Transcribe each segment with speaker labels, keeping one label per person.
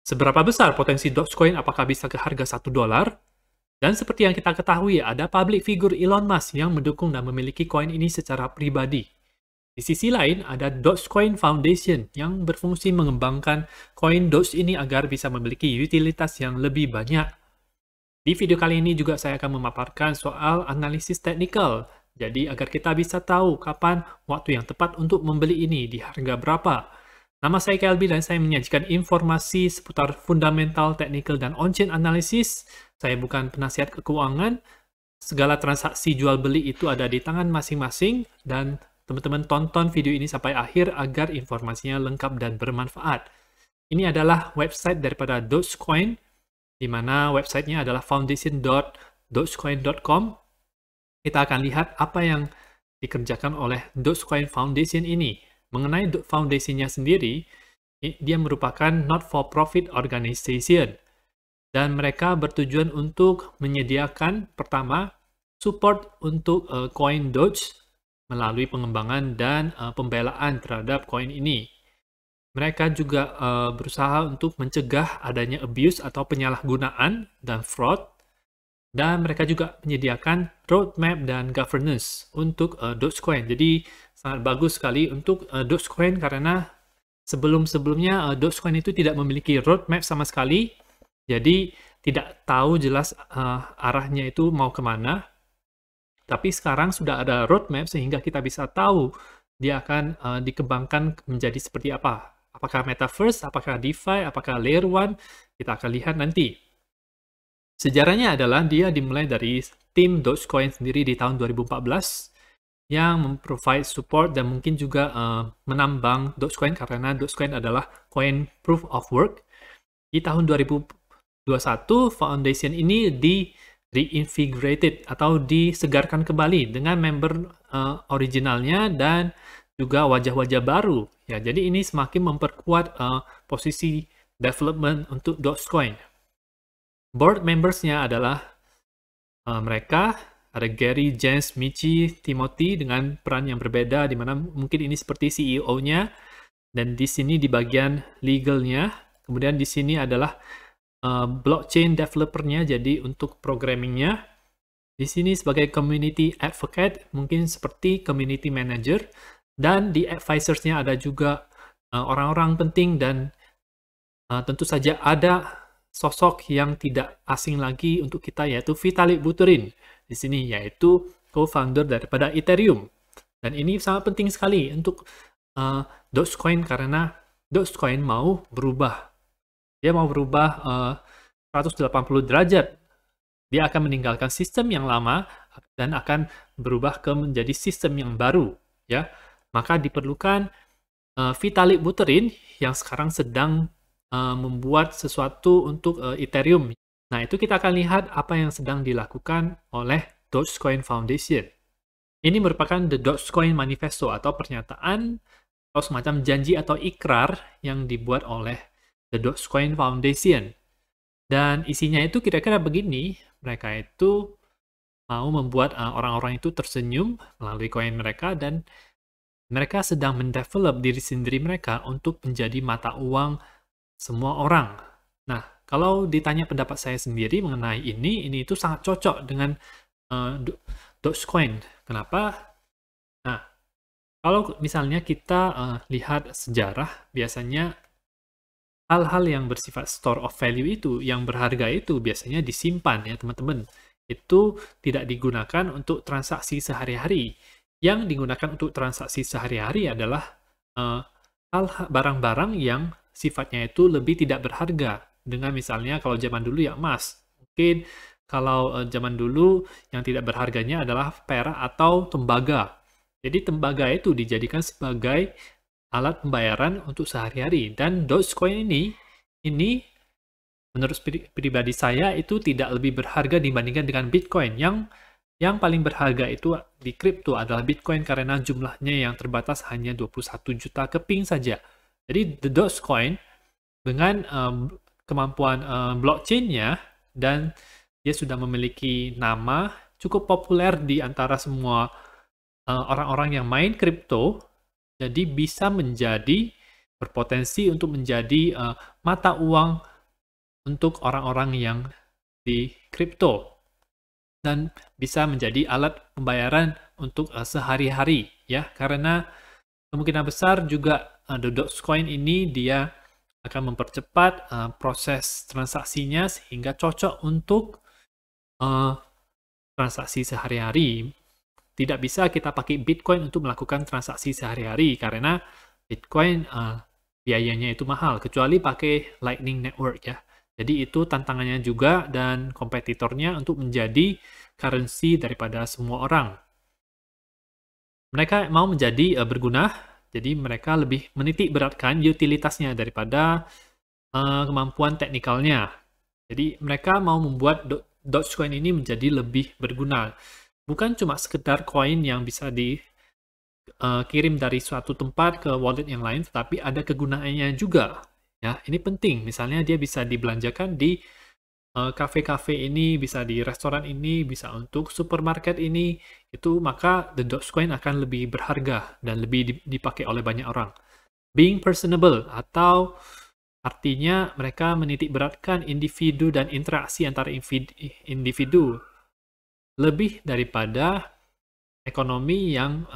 Speaker 1: Seberapa besar potensi Dogecoin, apakah bisa ke harga $1? Dan seperti yang kita ketahui, ada public figure Elon Musk yang mendukung dan memiliki koin ini secara pribadi. Di sisi lain, ada Dogecoin Foundation yang berfungsi mengembangkan koin Doge ini agar bisa memiliki utilitas yang lebih banyak. Di video kali ini juga saya akan memaparkan soal analisis teknikal. Jadi agar kita bisa tahu kapan waktu yang tepat untuk membeli ini, di harga berapa. Nama saya Kelby dan saya menyajikan informasi seputar fundamental, teknikal, dan on-chain analisis. Saya bukan penasihat keuangan. Segala transaksi jual beli itu ada di tangan masing-masing dan teman-teman tonton video ini sampai akhir agar informasinya lengkap dan bermanfaat. Ini adalah website daripada Dogecoin, di mana websitenya adalah foundation.dogecoin.com. Kita akan lihat apa yang dikerjakan oleh Dogecoin Foundation ini. Mengenai foundation-nya sendiri, dia merupakan not-for-profit organization. Dan mereka bertujuan untuk menyediakan, pertama, support untuk koin Doge melalui pengembangan dan pembelaan terhadap koin ini. Mereka juga berusaha untuk mencegah adanya abuse atau penyalahgunaan dan fraud. Dan mereka juga menyediakan roadmap dan governance untuk Dogecoin. Jadi sangat bagus sekali untuk Dogecoin karena sebelum-sebelumnya Dogecoin itu tidak memiliki roadmap sama sekali. Jadi tidak tahu jelas arahnya itu mau kemana. Tapi sekarang sudah ada roadmap sehingga kita bisa tahu dia akan dikembangkan menjadi seperti apa. Apakah Metaverse, apakah DeFi, apakah Layer 1, kita akan lihat nanti. Sejarahnya adalah dia dimulai dari tim Dogecoin sendiri di tahun 2014 yang memprovide support dan mungkin juga menambang Dogecoin karena Dogecoin adalah koin proof of work. Di tahun 2021, foundation ini reinvigorated atau disegarkan kembali dengan member originalnya dan juga wajah-wajah baru. Ya, jadi ini semakin memperkuat posisi development untuk Dogecoin. Board members-nya adalah mereka, ada Gary, James, Michi, Timothy dengan peran yang berbeda, di mana mungkin ini seperti CEO-nya, dan di sini di bagian legal-nya, kemudian di sini adalah blockchain developer-nya, jadi untuk programming-nya. Di sini sebagai community advocate, mungkin seperti community manager, dan di advisors-nya ada juga orang-orang penting dan tentu saja ada sosok yang tidak asing lagi untuk kita, yaitu Vitalik Buterin di sini, yaitu co-founder daripada Ethereum. Dan ini sangat penting sekali untuk Dogecoin karena Dogecoin mau berubah. Dia mau berubah 180 derajat. Dia akan meninggalkan sistem yang lama dan akan berubah ke menjadi sistem yang baru. Ya, maka diperlukan Vitalik Buterin yang sekarang sedang membuat sesuatu untuk Ethereum. Nah, itu kita akan lihat apa yang sedang dilakukan oleh Dogecoin Foundation. Ini merupakan The Dogecoin Manifesto atau pernyataan atau semacam janji atau ikrar yang dibuat oleh The Dogecoin Foundation. Dan isinya itu kira-kira begini, mereka itu mau membuat orang-orang itu tersenyum melalui koin mereka dan mereka sedang mendevelop diri sendiri mereka untuk menjadi mata uang semua orang. Nah, kalau ditanya pendapat saya sendiri mengenai ini itu sangat cocok dengan Dogecoin. Kenapa? Nah, kalau misalnya kita lihat sejarah, biasanya hal-hal yang bersifat store of value itu, yang berharga itu biasanya disimpan ya teman-teman. Itu tidak digunakan untuk transaksi sehari-hari. Yang digunakan untuk transaksi sehari-hari adalah barang-barang yang sifatnya itu lebih tidak berharga. Dengan misalnya kalau zaman dulu ya emas. Mungkin kalau zaman dulu yang tidak berharganya adalah perak atau tembaga. Jadi tembaga itu dijadikan sebagai alat pembayaran untuk sehari-hari. Dan Dogecoin ini menurut pribadi saya itu tidak lebih berharga dibandingkan dengan Bitcoin. Yang paling berharga itu di kripto adalah Bitcoin karena jumlahnya yang terbatas hanya 21 juta keping saja. Jadi The Dogecoin dengan kemampuan blockchain-nya dan dia sudah memiliki nama cukup populer di antara semua orang-orang yang main kripto, jadi bisa berpotensi untuk menjadi mata uang untuk orang-orang yang di kripto dan bisa menjadi alat pembayaran untuk sehari-hari ya, karena kemungkinan besar juga the Dogecoin ini dia akan mempercepat proses transaksinya sehingga cocok untuk transaksi sehari-hari. Tidak bisa kita pakai Bitcoin untuk melakukan transaksi sehari-hari karena Bitcoin biayanya itu mahal, kecuali pakai Lightning Network ya. Jadi itu tantangannya juga dan kompetitornya untuk menjadi currency daripada semua orang. Mereka mau menjadi berguna, jadi mereka lebih menitik beratkan utilitasnya daripada kemampuan teknikalnya. Jadi mereka mau membuat Dogecoin ini menjadi lebih berguna. Bukan cuma sekedar koin yang bisa dikirim dari suatu tempat ke wallet yang lain, tetapi ada kegunaannya juga. Ya, ini penting. Misalnya dia bisa dibelanjakan di kafe-kafe ini, bisa di restoran ini, bisa untuk supermarket ini. Itu maka the Dogecoin akan lebih berharga dan lebih dipakai oleh banyak orang. Being personable atau artinya mereka menitik beratkan individu dan interaksi antara individu lebih daripada ekonomi yang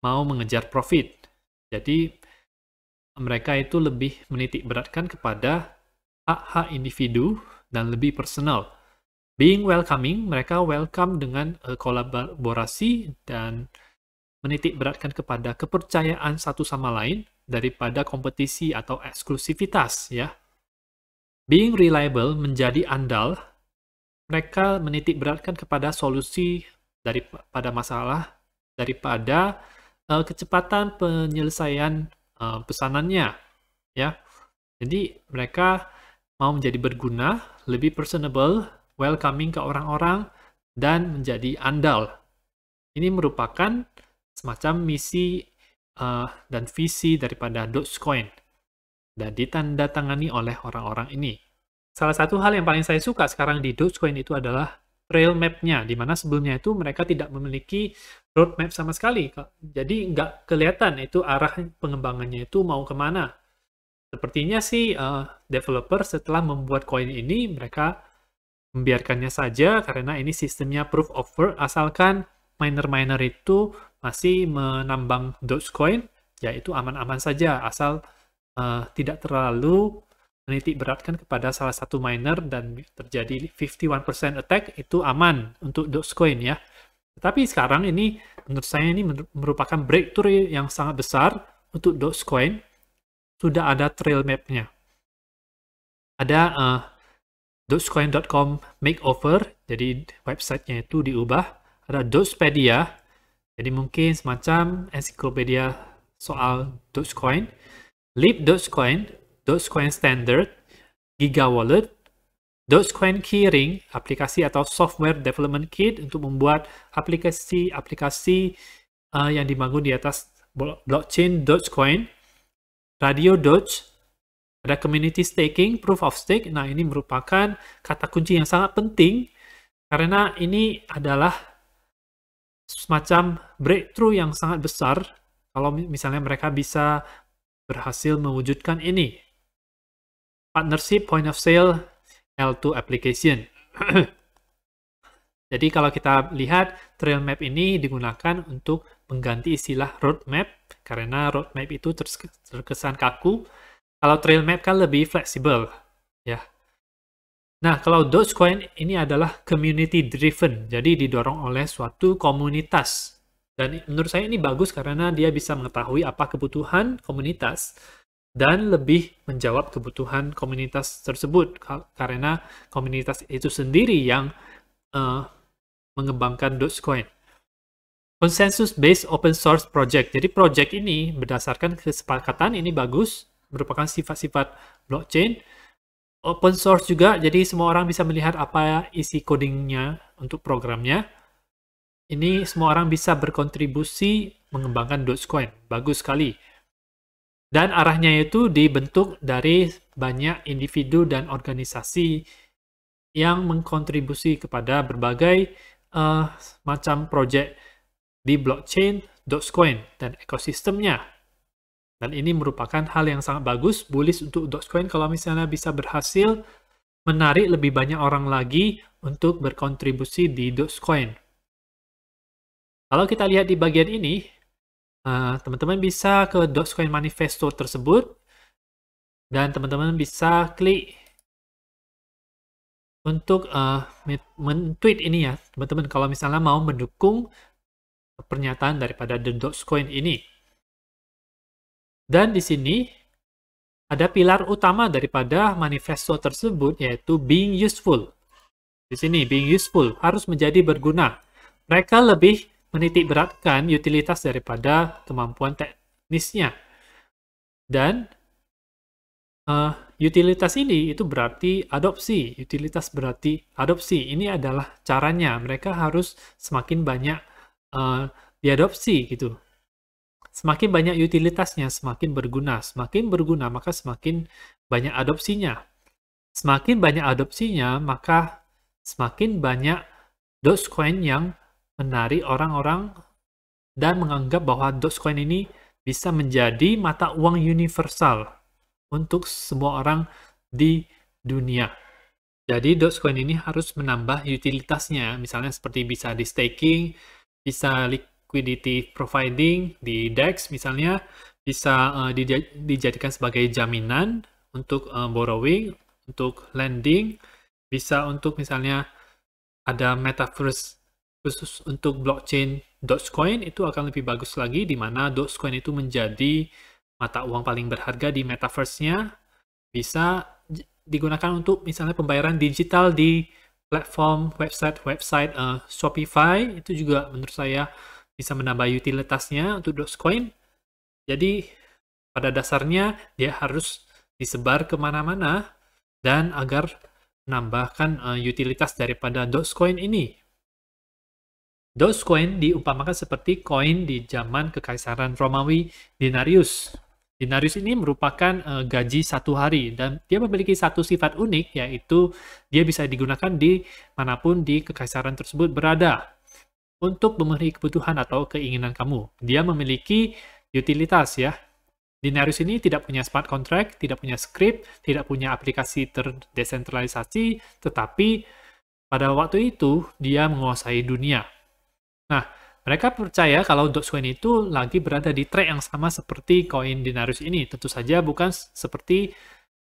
Speaker 1: mau mengejar profit. Jadi mereka itu lebih menitik beratkan kepada hak-hak individu dan lebih personal. Being welcoming, mereka welcome dengan kolaborasi dan menitik beratkan kepada kepercayaan satu sama lain daripada kompetisi atau eksklusivitas ya. Being reliable, menjadi andal, mereka menitik beratkan kepada solusi daripada masalah, daripada kecepatan penyelesaian pesanannya, ya. Jadi mereka mau menjadi berguna, lebih personable, welcoming ke orang-orang, dan menjadi andal. Ini merupakan semacam misi dan visi daripada Dogecoin dan ditandatangani oleh orang-orang ini. Salah satu hal yang paling saya suka sekarang di Dogecoin itu adalah trail map-nya, di mana sebelumnya itu mereka tidak memiliki roadmap sama sekali. Jadi nggak kelihatan itu arah pengembangannya itu mau kemana. Sepertinya sih developer setelah membuat koin ini, mereka membiarkannya saja karena ini sistemnya proof of work, asalkan miner-miner itu masih menambang Dogecoin, ya itu aman-aman saja, asal tidak terlalu menitik beratkan kepada salah satu miner dan terjadi 51% attack, itu aman untuk Dogecoin ya. Tetapi sekarang ini menurut saya ini merupakan breakthrough yang sangat besar untuk Dogecoin. Sudah ada trail map-nya. Ada Dogecoin.com makeover, jadi websitenya itu diubah. Ada Dogepedia, jadi mungkin semacam ensiklopedia soal Dogecoin. Leap Dogecoin, Dogecoin Standard, Giga Wallet, Dogecoin Keyring, aplikasi atau software development kit untuk membuat aplikasi-aplikasi yang dibangun di atas blockchain Dogecoin, Radio Doge, ada community staking, proof of stake. Nah, ini merupakan kata kunci yang sangat penting karena ini adalah semacam breakthrough yang sangat besar kalau misalnya mereka bisa berhasil mewujudkan ini. Partnership Point of Sale L2 Application. Jadi kalau kita lihat trail map ini digunakan untuk mengganti istilah roadmap karena roadmap itu terkesan kaku. Kalau trail map kan lebih fleksibel, ya. Nah, kalau Dogecoin ini adalah community driven, jadi didorong oleh suatu komunitas. Dan menurut saya ini bagus karena dia bisa mengetahui apa kebutuhan komunitas dan lebih menjawab kebutuhan komunitas tersebut karena komunitas itu sendiri yang mengembangkan Dogecoin. Consensus-based open source project. Jadi project ini berdasarkan kesepakatan, ini bagus, merupakan sifat-sifat blockchain. Open source juga, jadi semua orang bisa melihat apa isi codingnya untuk programnya. Ini semua orang bisa berkontribusi mengembangkan Dogecoin. Bagus sekali. Dan arahnya itu dibentuk dari banyak individu dan organisasi yang mengkontribusi kepada berbagai macam project di blockchain Dogecoin dan ekosistemnya. Dan ini merupakan hal yang sangat bagus, bullish untuk Dogecoin kalau misalnya bisa berhasil menarik lebih banyak orang lagi untuk berkontribusi di Dogecoin. Kalau kita lihat di bagian ini, teman-teman bisa ke Dogecoin Manifesto tersebut, dan teman-teman bisa klik untuk men-tweet ini ya, teman-teman, kalau misalnya mau mendukung pernyataan daripada The Dogecoin ini. Dan di sini ada pilar utama daripada manifesto tersebut, yaitu being useful. Di sini, being useful, harus menjadi berguna. Mereka lebih menitik beratkan utilitas daripada kemampuan teknisnya. Dan utilitas ini itu berarti adopsi. Utilitas berarti adopsi. Ini adalah caranya. Mereka harus semakin banyak diadopsi gitu. Semakin banyak utilitasnya, semakin berguna. Semakin berguna, maka semakin banyak adopsinya. Semakin banyak adopsinya, maka semakin banyak Dogecoin yang menarik orang-orang dan menganggap bahwa Dogecoin ini bisa menjadi mata uang universal untuk semua orang di dunia. Jadi Dogecoin ini harus menambah utilitasnya, misalnya seperti bisa di staking, bisa liquidity providing di DEX misalnya, bisa dijadikan sebagai jaminan untuk borrowing, untuk lending, bisa untuk misalnya ada metaverse khusus untuk blockchain Dogecoin, itu akan lebih bagus lagi, di mana Dogecoin itu menjadi mata uang paling berharga di metaverse-nya, bisa digunakan untuk misalnya pembayaran digital di platform website Shopify. Itu juga menurut saya bisa menambah utilitasnya untuk Dogecoin. Jadi pada dasarnya dia harus disebar kemana-mana dan agar menambahkan utilitas daripada Dogecoin ini. Dogecoin diumpamakan seperti koin di zaman Kekaisaran Romawi Denarius. Denarius ini merupakan gaji satu hari, dan dia memiliki satu sifat unik, yaitu dia bisa digunakan di manapun di kekaisaran tersebut berada untuk memenuhi kebutuhan atau keinginan kamu. Dia memiliki utilitas ya. Denarius ini tidak punya smart contract, tidak punya script, tidak punya aplikasi terdesentralisasi, tetapi pada waktu itu dia menguasai dunia. Nah, mereka percaya kalau Dogecoin itu lagi berada di track yang sama seperti koin Denarius ini. Tentu saja bukan seperti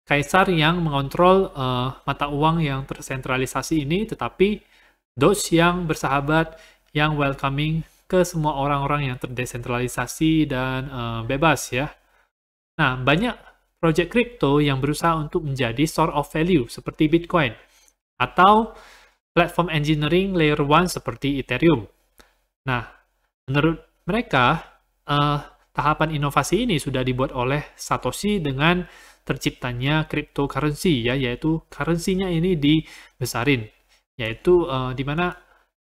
Speaker 1: kaisar yang mengontrol mata uang yang tersentralisasi ini, tetapi Doge yang bersahabat, yang welcoming ke semua orang-orang yang terdesentralisasi dan bebas ya. Nah, banyak project crypto yang berusaha untuk menjadi source of value seperti Bitcoin atau platform engineering layer 1 seperti Ethereum. Nah, menurut mereka, tahapan inovasi ini sudah dibuat oleh Satoshi dengan terciptanya cryptocurrency ya, yaitu currency-nya ini dibesarin, yaitu di mana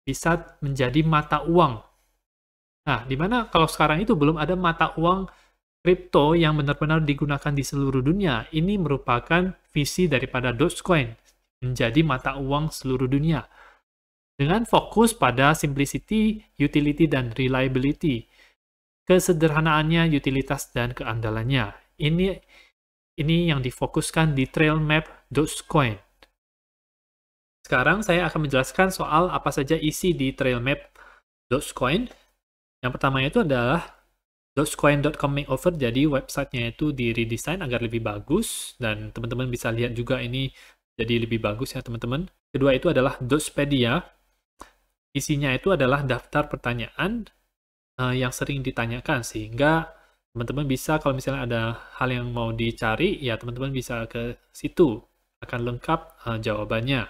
Speaker 1: bisa menjadi mata uang. Nah, di mana kalau sekarang itu belum ada mata uang kripto yang benar-benar digunakan di seluruh dunia. Ini merupakan visi daripada Dogecoin, menjadi mata uang seluruh dunia. Dengan fokus pada simplicity, utility, dan reliability. Kesederhanaannya, utilitas, dan keandalannya. Ini yang difokuskan di Trail Map Dogecoin. Sekarang saya akan menjelaskan soal apa saja isi di Trail Map Dogecoin. Yang pertama itu adalah Dogecoin.com makeover, jadi websitenya itu di-redesign agar lebih bagus, dan teman-teman bisa lihat juga ini jadi lebih bagus ya teman-teman. Kedua itu adalah Dogepedia. Isinya itu adalah daftar pertanyaan yang sering ditanyakan, sehingga teman-teman bisa kalau misalnya ada hal yang mau dicari, ya teman-teman bisa ke situ, akan lengkap jawabannya.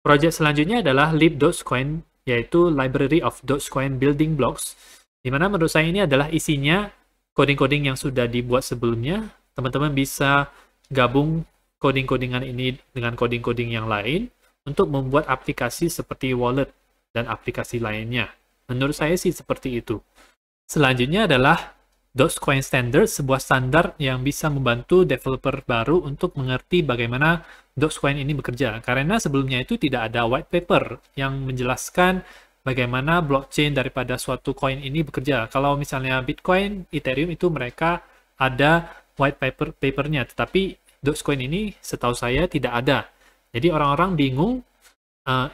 Speaker 1: Project selanjutnya adalah Lib Dogecoin, yaitu Library of Dogecoin Building Blocks, di mana menurut saya ini adalah isinya coding-coding yang sudah dibuat sebelumnya. Teman-teman bisa gabung coding-codingan ini dengan coding-coding yang lain untuk membuat aplikasi seperti wallet dan aplikasi lainnya. Menurut saya sih seperti itu. Selanjutnya adalah Dogecoin Standard, sebuah standar yang bisa membantu developer baru untuk mengerti bagaimana Dogecoin ini bekerja. Karena sebelumnya itu tidak ada white paper yang menjelaskan bagaimana blockchain daripada suatu koin ini bekerja. Kalau misalnya Bitcoin, Ethereum itu mereka ada white papernya, tetapi Dogecoin ini setahu saya tidak ada. Jadi orang-orang bingung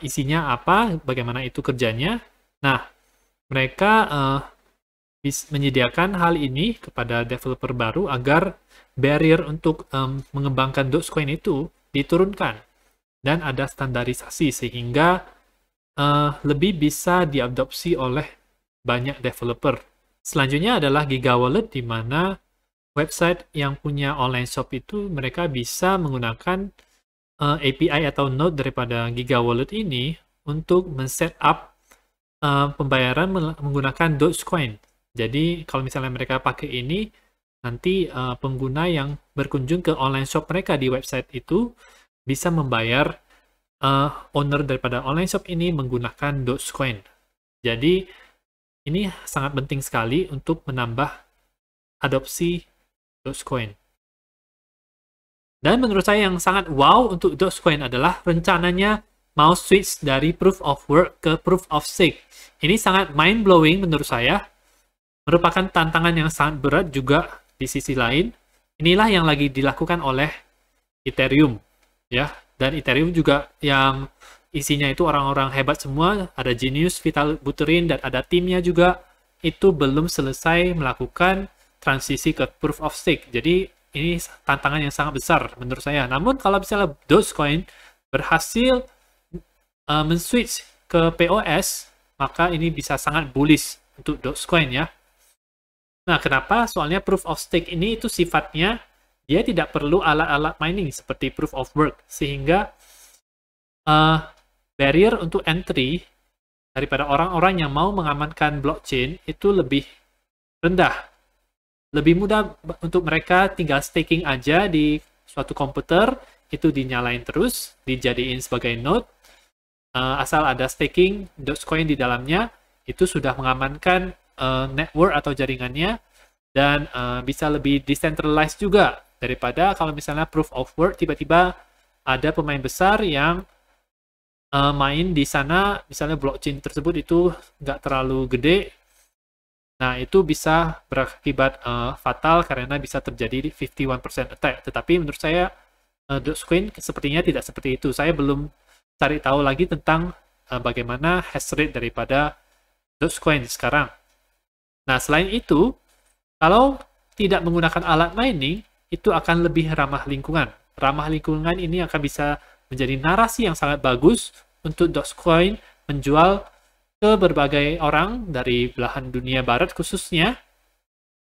Speaker 1: isinya apa, bagaimana itu kerjanya. Nah, mereka menyediakan hal ini kepada developer baru agar barrier untuk mengembangkan Dogecoin itu diturunkan dan ada standarisasi sehingga lebih bisa diadopsi oleh banyak developer. Selanjutnya adalah Giga Wallet, di mana website yang punya online shop itu mereka bisa menggunakan API atau node daripada Giga Wallet ini untuk men-set up pembayaran menggunakan Dogecoin. Jadi kalau misalnya mereka pakai ini, nanti pengguna yang berkunjung ke online shop mereka di website itu bisa membayar owner daripada online shop ini menggunakan Dogecoin. Jadi ini sangat penting sekali untuk menambah adopsi Dogecoin. Dan menurut saya yang sangat wow untuk Dogecoin adalah rencananya mau switch dari Proof of Work ke Proof of Stake. Ini sangat mind-blowing menurut saya. Merupakan tantangan yang sangat berat juga di sisi lain. Inilah yang lagi dilakukan oleh Ethereum, ya. Dan Ethereum juga yang isinya itu orang-orang hebat semua, ada Genius, Vitalik Buterin, dan ada timnya juga, itu belum selesai melakukan transisi ke Proof of Stake. Jadi ini tantangan yang sangat besar menurut saya. Namun kalau misalnya Dogecoin berhasil men-switch ke POS, maka ini bisa sangat bullish untuk Dogecoin, ya. Nah, kenapa? Soalnya Proof of Stake ini itu sifatnya dia tidak perlu alat-alat mining seperti Proof of Work, sehingga barrier untuk entry daripada orang-orang yang mau mengamankan blockchain itu lebih rendah. Lebih mudah untuk mereka tinggal staking aja di suatu komputer, itu dinyalain terus, dijadiin sebagai node, asal ada staking Dogecoin di dalamnya, itu sudah mengamankan network atau jaringannya, dan bisa lebih decentralized juga daripada kalau misalnya Proof of Work tiba-tiba ada pemain besar yang main di sana, misalnya blockchain tersebut itu nggak terlalu gede. Nah, itu bisa berakibat fatal karena bisa terjadi 51% attack. Tetapi menurut saya Dogecoin sepertinya tidak seperti itu. Saya belum cari tahu lagi tentang bagaimana hash rate daripada Dogecoin sekarang. Nah, selain itu, kalau tidak menggunakan alat mining, itu akan lebih ramah lingkungan. Ramah lingkungan ini akan bisa menjadi narasi yang sangat bagus untuk Dogecoin menjual ke berbagai orang dari belahan dunia barat khususnya,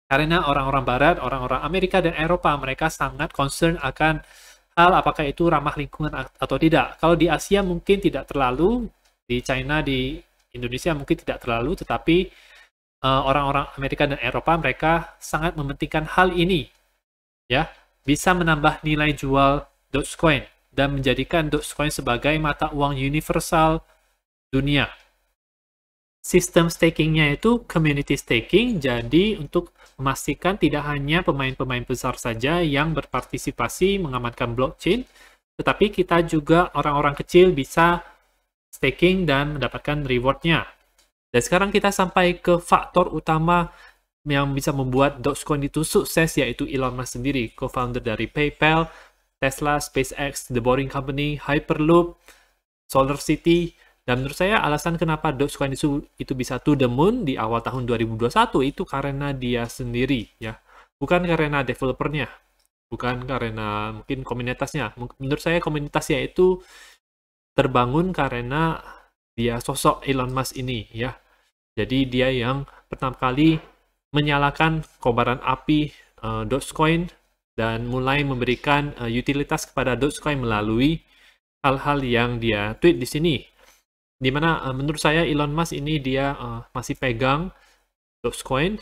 Speaker 1: karena orang-orang barat, orang-orang Amerika dan Eropa, mereka sangat concern akan hal apakah itu ramah lingkungan atau tidak. Kalau di Asia mungkin tidak terlalu, di China, di Indonesia mungkin tidak terlalu, tetapi orang-orang Amerika dan Eropa mereka sangat mementingkan hal ini, ya, bisa menambah nilai jual Dogecoin dan menjadikan Dogecoin sebagai mata uang universal dunia. Sistem stakingnya itu community staking, jadi untuk memastikan tidak hanya pemain-pemain besar saja yang berpartisipasi mengamankan blockchain, tetapi kita juga orang-orang kecil bisa staking dan mendapatkan rewardnya. Dan sekarang kita sampai ke faktor utama yang bisa membuat Dogecoin itu sukses, yaitu Elon Musk sendiri, co-founder dari PayPal, Tesla, SpaceX, The Boring Company, Hyperloop, SolarCity. Dan menurut saya alasan kenapa Dogecoin itu bisa to the moon di awal tahun 2021 itu karena dia sendiri, ya. Bukan karena developernya, bukan karena mungkin komunitasnya. Menurut saya komunitasnya itu terbangun karena dia sosok Elon Musk ini, ya. Jadi dia yang pertama kali menyalakan kobaran api Dogecoin dan mulai memberikan utilitas kepada Dogecoin melalui hal-hal yang dia tweet di sini. Dimana menurut saya Elon Musk ini dia masih pegang Dogecoin,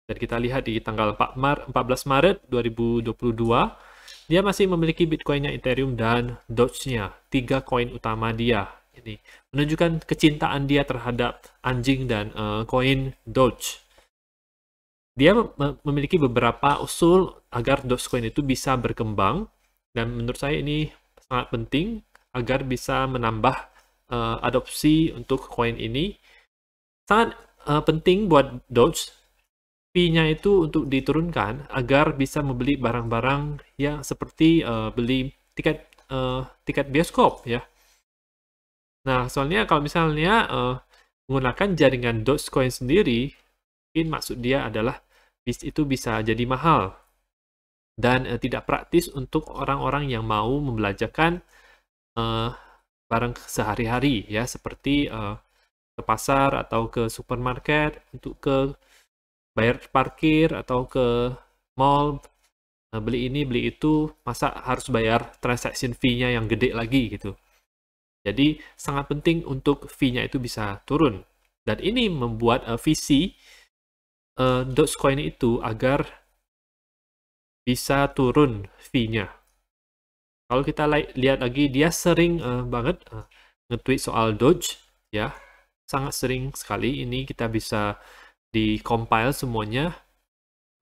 Speaker 1: dan kita lihat di tanggal 14 Maret 2022, dia masih memiliki Bitcoin-nya, Ethereum, dan Doge-nya, 3 koin utama dia. Ini menunjukkan kecintaan dia terhadap anjing dan koin Doge. Dia memiliki beberapa usul agar Dogecoin itu bisa berkembang, dan menurut saya ini sangat penting agar bisa menambah adopsi untuk koin ini. Sangat penting buat Doge. fee-nya itu untuk diturunkan agar bisa membeli barang-barang yang seperti beli tiket bioskop ya. Nah, soalnya kalau misalnya menggunakan jaringan Dogecoin sendiri, mungkin maksud dia adalah itu bisa jadi mahal dan tidak praktis untuk orang-orang yang mau membelajarkan barang sehari-hari ya, seperti ke pasar atau ke supermarket untuk ke bayar parkir atau ke mall beli ini beli itu, masa harus bayar transaction fee-nya yang gede lagi gitu. Jadi sangat penting untuk fee-nya itu bisa turun. Dan ini membuat visi Dogecoin itu agar bisa turun fee-nya. Kalau kita lihat lagi, dia sering banget nge-tweet soal Doge, ya. Sangat sering sekali. Ini kita bisa di-compile semuanya.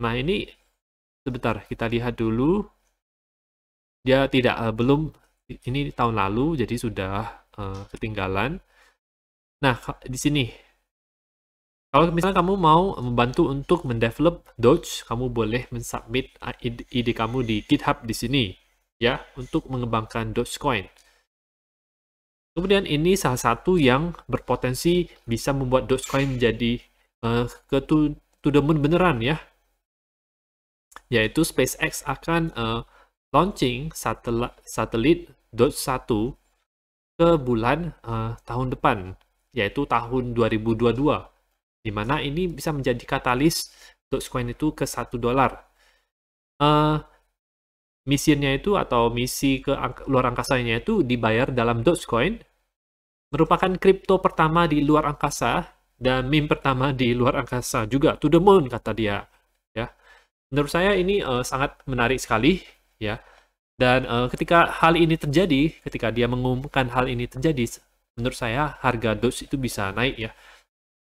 Speaker 1: Nah, ini sebentar, kita lihat dulu. Dia tidak, ini tahun lalu, jadi sudah ketinggalan. Nah, di sini. Kalau misalnya kamu mau membantu untuk mendevelop Doge, kamu boleh mensubmit ide kamu di GitHub di sini, ya, untuk mengembangkan Dogecoin. Kemudian ini salah satu yang berpotensi bisa membuat Dogecoin menjadi to the moon beneran, ya. Yaitu SpaceX akan launching satelit Doge 1 ke bulan tahun depan, yaitu tahun 2022. Di mana ini bisa menjadi katalis Dogecoin itu ke $1. Misinya itu atau misi ke luar angkasanya itu dibayar dalam Dogecoin, merupakan kripto pertama di luar angkasa dan meme pertama di luar angkasa juga, to the moon kata dia. Ya, menurut saya ini sangat menarik sekali, ya. Dan ketika hal ini terjadi, ketika dia mengumumkan hal ini terjadi, menurut saya harga Doge itu bisa naik ya.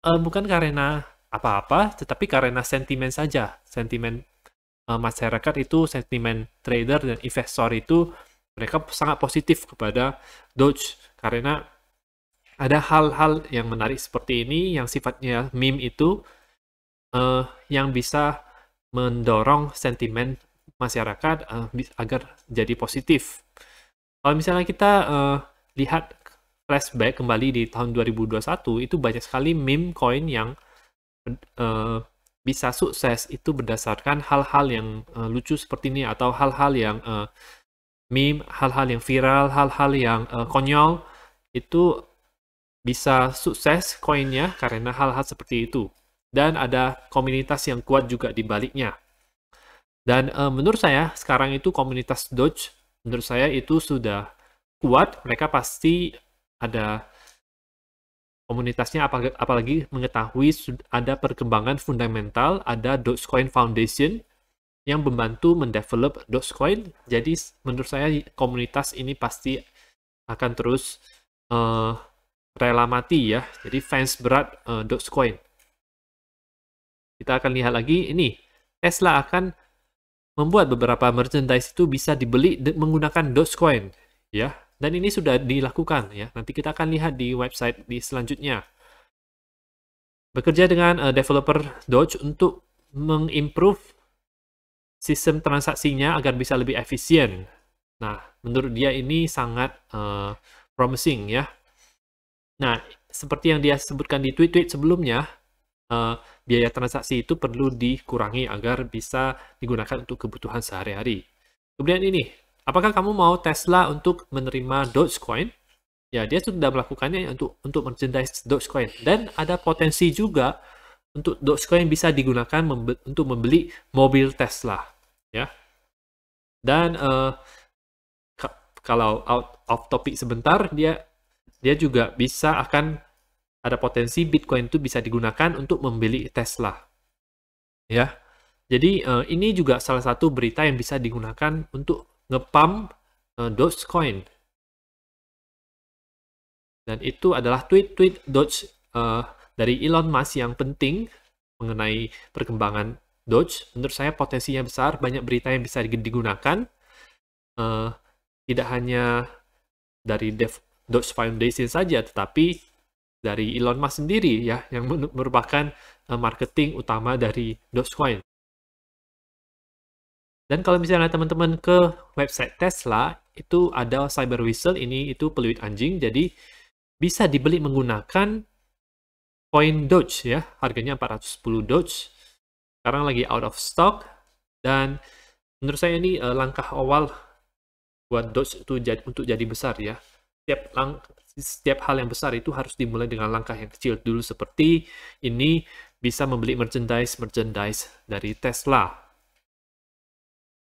Speaker 1: Bukan karena apa-apa, tetapi karena sentimen saja. Sentimen masyarakat itu, sentimen trader dan investor itu, mereka sangat positif kepada Doge. Karena ada hal-hal yang menarik seperti ini, yang sifatnya meme itu, yang bisa mendorong sentimen masyarakat agar jadi positif. Kalau misalnya kita lihat flashback kembali di tahun 2021, itu banyak sekali meme coin yang bisa sukses itu berdasarkan hal-hal yang lucu seperti ini, atau hal-hal yang meme, hal-hal yang viral, hal-hal yang konyol, itu bisa sukses koinnya karena hal-hal seperti itu. Dan ada komunitas yang kuat juga di baliknya. Dan menurut saya, sekarang itu komunitas Doge, menurut saya itu sudah kuat, mereka pasti ada komunitasnya, apalagi mengetahui ada perkembangan fundamental, ada Dogecoin Foundation yang membantu mendevelop Dogecoin. Jadi menurut saya komunitas ini pasti akan terus rela mati ya. Jadi fans berat Dogecoin. Kita akan lihat lagi ini, Tesla akan membuat beberapa merchandise itu bisa dibeli menggunakan Dogecoin, ya. Dan ini sudah dilakukan ya. Nanti kita akan lihat di website di selanjutnya. Bekerja dengan developer Doge untuk mengimprove sistem transaksinya agar bisa lebih efisien. Nah, menurut dia ini sangat promising ya. Nah, seperti yang dia sebutkan di tweet-tweet sebelumnya, biaya transaksi itu perlu dikurangi agar bisa digunakan untuk kebutuhan sehari-hari. Kemudian ini, apakah kamu mau Tesla untuk menerima Dogecoin? Ya, dia sudah melakukannya untuk merchandise Dogecoin. Dan ada potensi juga untuk Dogecoin bisa digunakan untuk membeli mobil Tesla. Ya. Dan kalau out of topic sebentar, dia juga bisa akan ada potensi Bitcoin itu bisa digunakan untuk membeli Tesla. Ya. Jadi ini juga salah satu berita yang bisa digunakan untuk nge-pump Dogecoin. Dan itu adalah tweet-tweet Doge dari Elon Musk yang penting mengenai perkembangan Doge. Menurut saya potensinya besar, banyak berita yang bisa digunakan. Tidak hanya dari Doge Foundation saja, tetapi dari Elon Musk sendiri ya, yang merupakan marketing utama dari Dogecoin. Dan kalau misalnya teman-teman ke website Tesla, itu ada Cyber Whistle, ini itu peluit anjing, jadi bisa dibeli menggunakan koin Doge ya, harganya 410 Doge. Sekarang lagi out of stock, dan menurut saya ini langkah awal buat Doge itu untuk jadi besar ya. Setiap hal yang besar itu harus dimulai dengan langkah yang kecil dulu, seperti ini bisa membeli merchandise dari Tesla.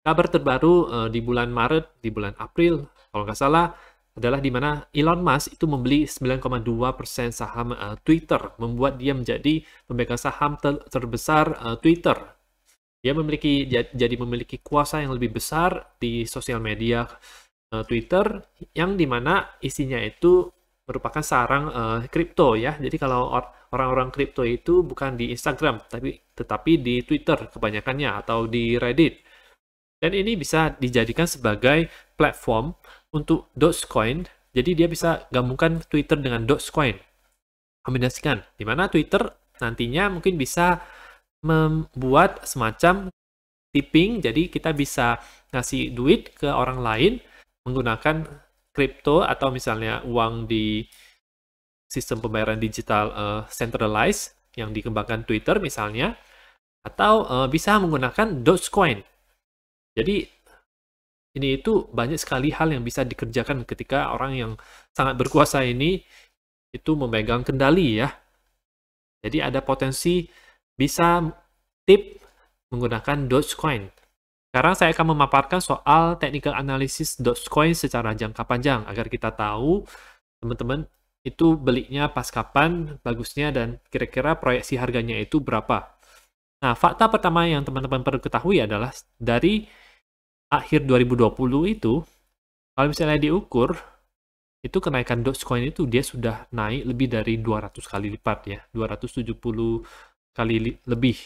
Speaker 1: Kabar terbaru di bulan Maret, di bulan April, kalau nggak salah, adalah di mana Elon Musk itu membeli 9,2% saham Twitter, membuat dia menjadi pemegang saham terbesar Twitter. Dia jadi memiliki kuasa yang lebih besar di sosial media Twitter, yang dimana isinya itu merupakan sarang kripto ya. Jadi kalau orang-orang kripto itu bukan di Instagram, tetapi di Twitter kebanyakannya, atau di Reddit. Dan ini bisa dijadikan sebagai platform untuk Dogecoin. Jadi dia bisa gabungkan Twitter dengan Dogecoin, kombinasikan, di mana Twitter nantinya mungkin bisa membuat semacam tipping, jadi kita bisa ngasih duit ke orang lain menggunakan kripto atau misalnya uang di sistem pembayaran digital centralized yang dikembangkan Twitter misalnya, atau bisa menggunakan Dogecoin. Jadi ini itu banyak sekali hal yang bisa dikerjakan ketika orang yang sangat berkuasa ini itu memegang kendali ya. Jadi ada potensi bisa tip menggunakan Dogecoin. Sekarang saya akan memaparkan soal technical analysis Dogecoin secara jangka panjang agar kita tahu teman-teman itu belinya pas kapan bagusnya dan kira-kira proyeksi harganya itu berapa. Nah, fakta pertama yang teman-teman perlu ketahui adalah dari akhir 2020 itu, kalau misalnya diukur, itu kenaikan Dogecoin itu dia sudah naik lebih dari 200 kali lipat ya, 270 kali lebih.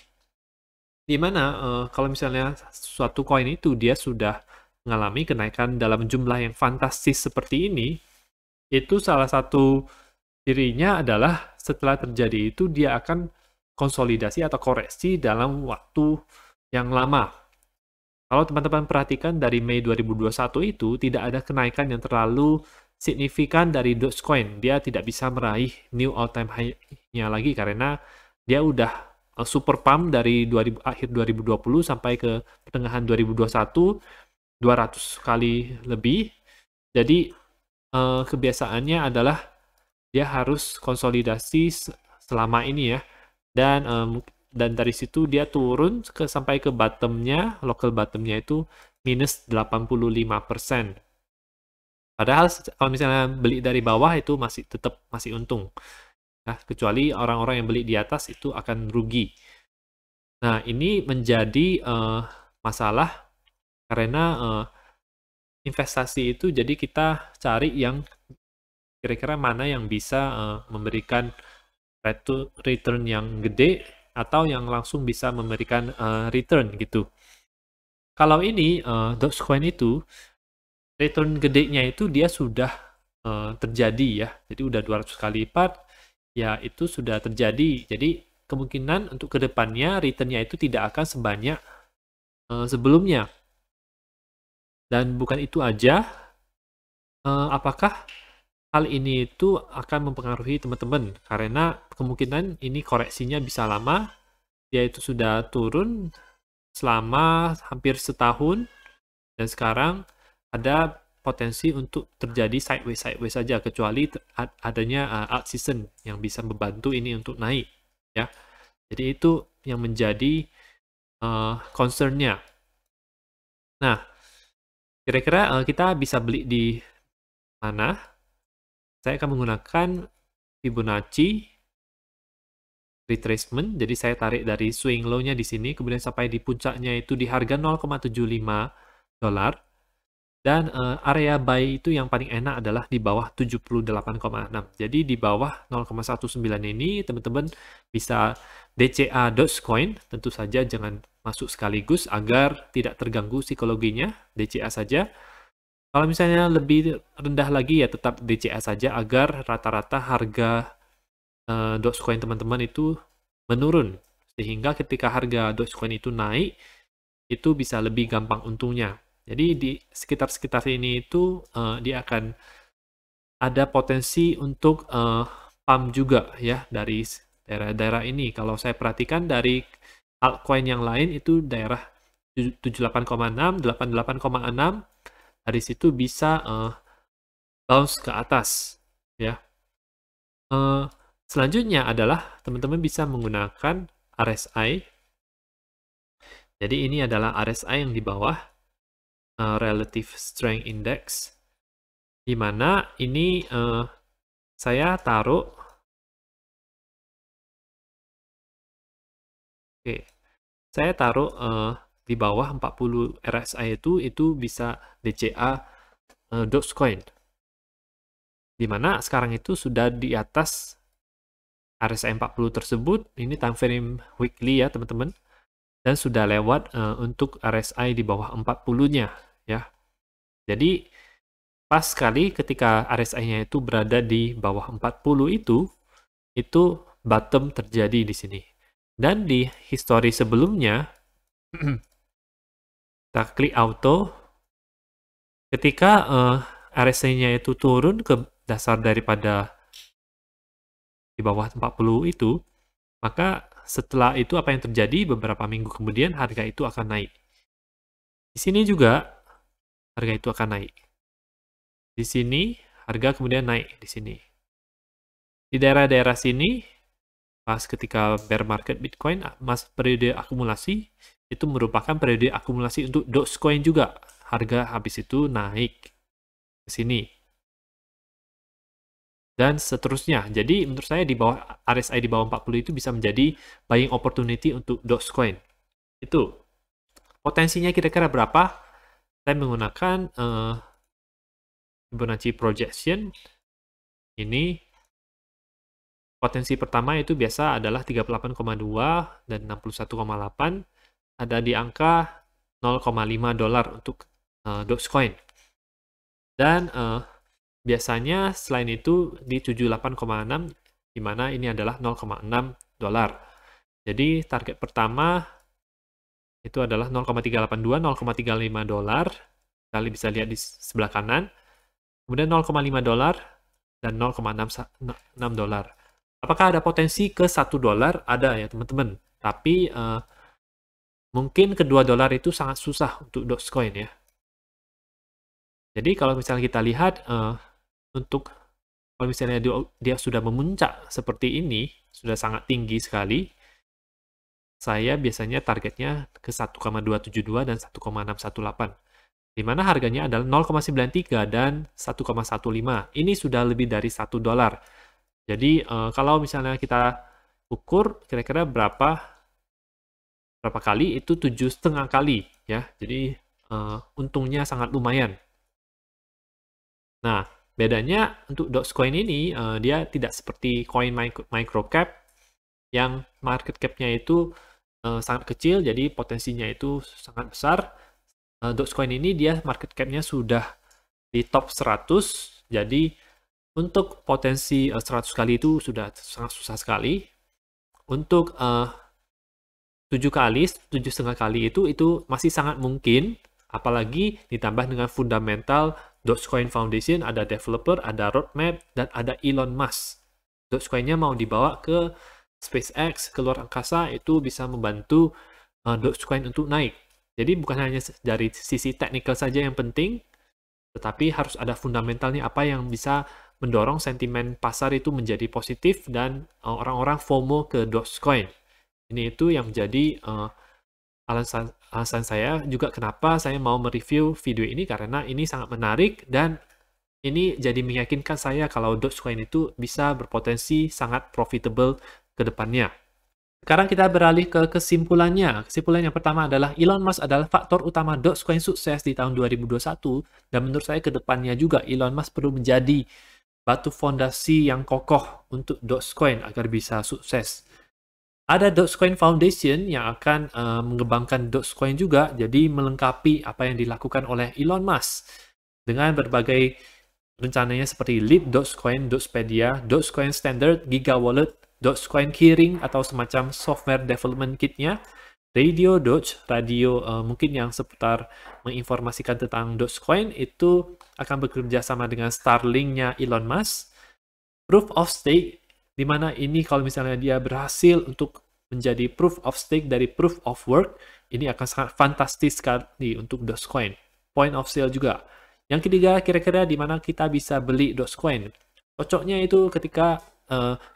Speaker 1: Dimana kalau misalnya suatu koin itu dia sudah mengalami kenaikan dalam jumlah yang fantastis seperti ini, itu salah satu cirinya adalah setelah terjadi itu dia akan konsolidasi atau koreksi dalam waktu yang lama. Kalau teman-teman perhatikan dari Mei 2021 itu tidak ada kenaikan yang terlalu signifikan dari Dogecoin. Dia tidak bisa meraih new all-time high-nya lagi karena dia udah super pump dari akhir 2020 sampai ke pertengahan 2021, 200 kali lebih. Jadi kebiasaannya adalah dia harus konsolidasi selama ini ya. Dan dari situ dia turun sampai ke bottomnya, local bottomnya itu minus 85%. Padahal kalau misalnya beli dari bawah itu tetap masih untung. Nah, kecuali orang-orang yang beli di atas itu akan rugi. Nah, ini menjadi masalah karena investasi itu jadi kita cari yang kira-kira mana yang bisa memberikan return yang gede atau yang langsung bisa memberikan return gitu. Kalau ini Dogecoin itu return gedenya itu dia sudah terjadi ya. Jadi udah 200 kali lipat ya, itu sudah terjadi. Jadi kemungkinan untuk kedepannya returnnya itu tidak akan sebanyak sebelumnya. Dan bukan itu aja, apakah hal ini itu akan mempengaruhi teman-teman? Karena kemungkinan ini koreksinya bisa lama, dia itu sudah turun selama hampir setahun, dan sekarang ada potensi untuk terjadi sideways saja, kecuali adanya alt season yang bisa membantu ini untuk naik ya. Jadi itu yang menjadi concern-nya. Nah, kira-kira kita bisa beli di mana? Saya akan menggunakan Fibonacci retracement. Jadi saya tarik dari swing low-nya di sini, kemudian sampai di puncaknya itu di harga 0,75 dolar. Dan area buy itu yang paling enak adalah di bawah 78,6. Jadi di bawah 0,19 ini teman-teman bisa DCA Dogecoin. Tentu saja jangan masuk sekaligus agar tidak terganggu psikologinya. DCA saja. Kalau misalnya lebih rendah lagi ya tetap DCA saja agar rata-rata harga Dogecoin teman-teman itu menurun. Sehingga ketika harga Dogecoin itu naik, itu bisa lebih gampang untungnya. Jadi di sekitar-sekitar ini itu dia akan ada potensi untuk pump juga ya dari daerah-daerah ini. Kalau saya perhatikan dari altcoin yang lain itu daerah 78,6, 88,6, dari situ bisa bounce ke atas ya. Selanjutnya adalah teman-teman bisa menggunakan RSI. Jadi ini adalah RSI yang di bawah Relative Strength Index, di mana ini saya taruh, saya taruh di bawah 40 RSI itu bisa DCA Dogecoin, di mana sekarang itu sudah di atas RSI 40 tersebut. Ini time frame weekly ya teman-teman, dan sudah lewat untuk RSI di bawah 40-nya ya. Jadi pas sekali ketika RSI-nya itu berada di bawah 40 itu bottom terjadi di sini. Dan di history sebelumnya, kita klik auto, ketika RSI-nya itu turun ke dasar daripada di bawah 40 itu, maka setelah itu apa yang terjadi beberapa minggu kemudian harga itu akan naik. Di sini juga harga itu akan naik. Di sini harga kemudian naik di sini. Di daerah-daerah sini pas ketika bear market Bitcoin, periode akumulasi itu merupakan periode akumulasi untuk Dogecoin juga. Harga habis itu naik ke sini. Dan seterusnya. Jadi menurut saya di bawah RSI di bawah 40 itu bisa menjadi buying opportunity untuk Dogecoin. Itu. Potensinya kira-kira berapa? Saya menggunakan Fibonacci projection. Ini potensi pertama itu biasa adalah 38,2 dan 61,8. Ada di angka 0,5 dolar untuk Dogecoin. Dan biasanya selain itu di 78,6, di mana ini adalah 0,6 dolar. Jadi target pertama itu adalah 0,382, 0,35 dolar. Kalian bisa lihat di sebelah kanan. Kemudian 0,5 dolar dan 0,6 dolar. Apakah ada potensi ke 1 dolar? Ada ya teman-teman. Tapi mungkin kedua dolar itu sangat susah untuk Dogecoin ya. Jadi kalau misalnya kita lihat kalau misalnya dia sudah memuncak seperti ini, sudah sangat tinggi sekali, saya biasanya targetnya ke 1,272 dan 1,618. Di mana harganya adalah 0,93 dan 1,15. Ini sudah lebih dari 1 dolar. Jadi kalau misalnya kita ukur kira-kira berapa kali, itu 7,5 kali ya. Jadi untungnya sangat lumayan. Nah, bedanya untuk Dogecoin ini dia tidak seperti koin microcap yang market cap-nya itu sangat kecil, jadi potensinya itu sangat besar. Dogecoin ini dia market cap-nya sudah di top 100, jadi untuk potensi 100 kali itu sudah sangat susah sekali. Untuk 7 kali, 7,5 kali itu masih sangat mungkin, apalagi ditambah dengan fundamental Dogecoin Foundation, ada developer, ada roadmap, dan ada Elon Musk. Dogecoin-nya mau dibawa ke SpaceX, ke luar angkasa, itu bisa membantu Dogecoin untuk naik. Jadi bukan hanya dari sisi technical saja yang penting, tetapi harus ada fundamentalnya apa yang bisa mendorong sentimen pasar itu menjadi positif dan orang-orang FOMO ke Dogecoin. Ini itu yang menjadi alasan saya juga kenapa saya mau mereview video ini, karena ini sangat menarik dan ini jadi meyakinkan saya kalau Dogecoin itu bisa berpotensi sangat profitable ke depannya. Sekarang kita beralih ke kesimpulannya. Kesimpulan yang pertama adalah Elon Musk adalah faktor utama Dogecoin sukses di tahun 2021, dan menurut saya ke depannya juga Elon Musk perlu menjadi batu fondasi yang kokoh untuk Dogecoin agar bisa sukses. Ada Dogecoin Foundation yang akan mengembangkan Dogecoin juga, jadi melengkapi apa yang dilakukan oleh Elon Musk dengan berbagai rencananya seperti Leap Dogecoin, Dogepedia, Dogecoin Standard, Giga Wallet, Dogecoin Keyring atau semacam software development kitnya, Radio Doge, radio mungkin yang seputar menginformasikan tentang Dogecoin itu akan bekerja sama dengan Starlink-nya Elon Musk. Proof of Stake, di mana ini kalau misalnya dia berhasil untuk menjadi proof of stake dari proof of work, ini akan sangat fantastis sekali untuk Dogecoin. Point of sale juga. Yang ketiga, kira-kira di mana kita bisa beli Dogecoin. Cocoknya itu ketika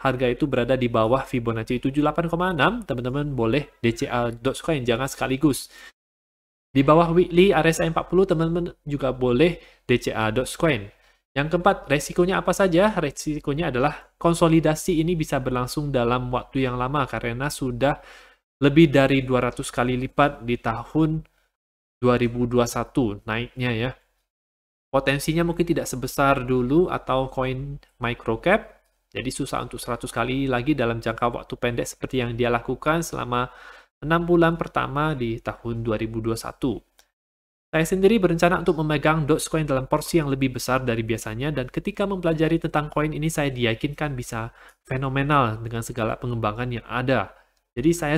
Speaker 1: harga itu berada di bawah Fibonacci 78,6, teman-teman boleh DCA Dogecoin, jangan sekaligus. Di bawah weekly RSI 40, teman-teman juga boleh DCA Dogecoin. Yang keempat, resikonya apa saja? Resikonya adalah konsolidasi ini bisa berlangsung dalam waktu yang lama karena sudah lebih dari 200 kali lipat di tahun 2021 naiknya ya. Potensinya mungkin tidak sebesar dulu atau koin microcap, jadi susah untuk 100 kali lagi dalam jangka waktu pendek seperti yang dia lakukan selama 6 bulan pertama di tahun 2021. Saya sendiri berencana untuk memegang Dogecoin dalam porsi yang lebih besar dari biasanya, dan ketika mempelajari tentang koin ini saya diyakinkan bisa fenomenal dengan segala pengembangan yang ada. Jadi saya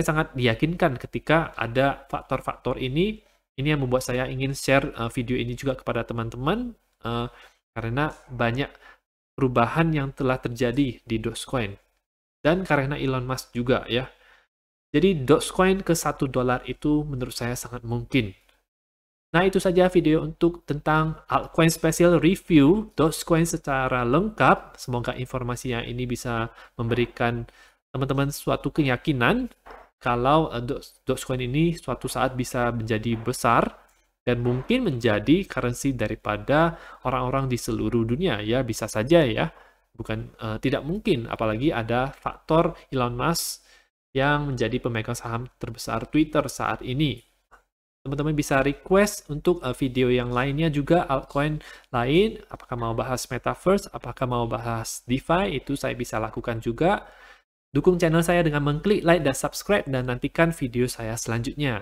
Speaker 1: sangat diyakinkan ketika ada faktor-faktor ini yang membuat saya ingin share video ini juga kepada teman-teman karena banyak perubahan yang telah terjadi di Dogecoin dan karena Elon Musk juga ya. Jadi Dogecoin ke $1 itu menurut saya sangat mungkin. Nah, itu saja video untuk tentang altcoin special review Dogecoin secara lengkap. Semoga informasi yang ini bisa memberikan teman-teman suatu keyakinan kalau Dogecoin ini suatu saat bisa menjadi besar dan mungkin menjadi currency daripada orang-orang di seluruh dunia. Ya, bisa saja ya. Bukan tidak mungkin, apalagi ada faktor Elon Musk yang menjadi pemegang saham terbesar Twitter saat ini. Teman-teman bisa request untuk video yang lainnya juga, altcoin lain, apakah mau bahas Metaverse, apakah mau bahas DeFi, itu saya bisa lakukan juga. Dukung channel saya dengan mengklik like dan subscribe, dan nantikan video saya selanjutnya.